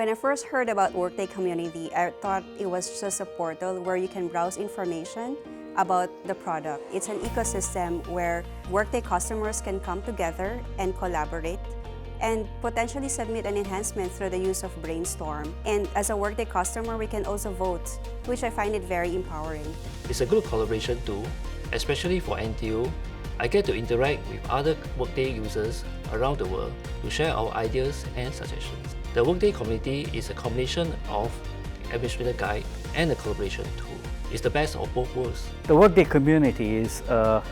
When I first heard about Workday Community, I thought it was just a portal where you can browse information about the product. It's an ecosystem where Workday customers can come together and collaborate and potentially submit an enhancement through the use of Brainstorm. And as a Workday customer, we can also vote, which I find it very empowering. It's a good collaboration tool, especially for NTU. I get to interact with other Workday users around the world to share our ideas and suggestions. The Workday community is a combination of administrator guide and a collaboration tool. It's the best of both worlds. The Workday community is a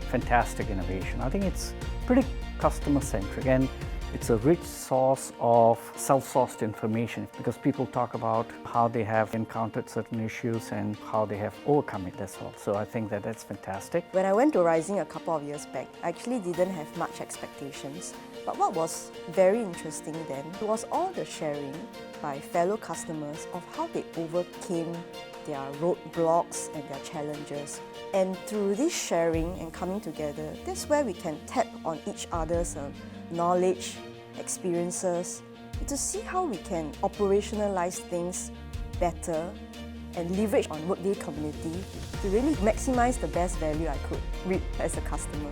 fantastic innovation. I think it's pretty customer-centric, and it's a rich source of self-sourced information because people talk about how they have encountered certain issues and how they have overcome it as well. So I think that that's fantastic. When I went to Rising a couple of years back, I actually didn't have much expectations. But what was very interesting then was all the sharing by fellow customers of how they overcame their roadblocks and their challenges. And through this sharing and coming together, that's where we can tap on each other's knowledge, experiences, to see how we can operationalize things better and leverage on Workday community to really maximize the best value I could reap as a customer.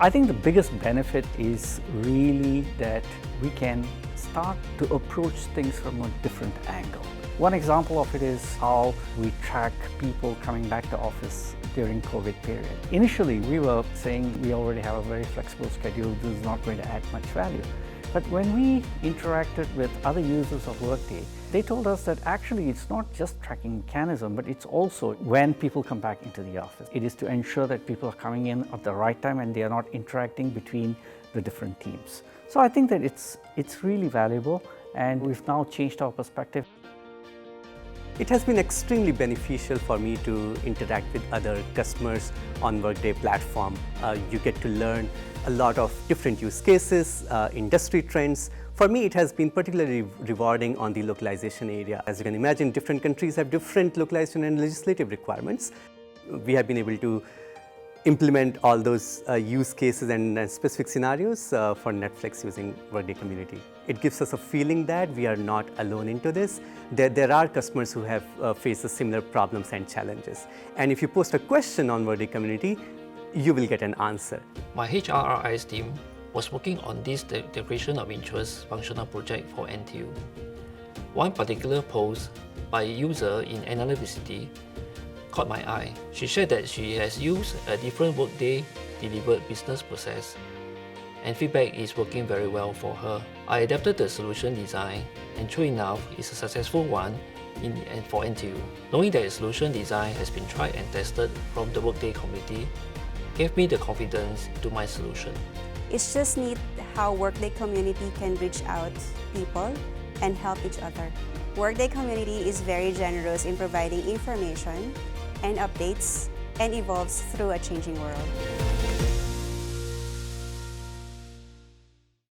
I think the biggest benefit is really that we can start to approach things from a different angle. One example of it is how we track people coming back to office during COVID period. Initially, we were saying we already have a very flexible schedule, this is not going to add much value. But when we interacted with other users of Workday, they told us that actually it's not just tracking mechanism, but it's also when people come back into the office. It is to ensure that people are coming in at the right time and they are not interacting between the different teams. So I think that it's really valuable, and we've now changed our perspective. It has been extremely beneficial for me to interact with other customers on Workday platform. You get to learn a lot of different use cases, industry trends. For me, it has been particularly rewarding on the localization area. As you can imagine, different countries have different localization and legislative requirements. We have been able to implement all those use cases and specific scenarios for Netflix using Workday Community. It gives us a feeling that we are not alone into this. There are customers who have faced similar problems and challenges. And if you post a question on Workday Community, you will get an answer. My HRIS team was working on this declaration of interest functional project for NTU. One particular post by a user in another city caught my eye. She shared that she has used a different Workday delivered business process, and feedback is working very well for her. I adapted the solution design, and true enough, it's a successful one for NTU. Knowing that the solution design has been tried and tested from the Workday community gave me the confidence to my solution. It's just neat how Workday community can reach out people and help each other. Workday community is very generous in providing information and updates and evolves through a changing world.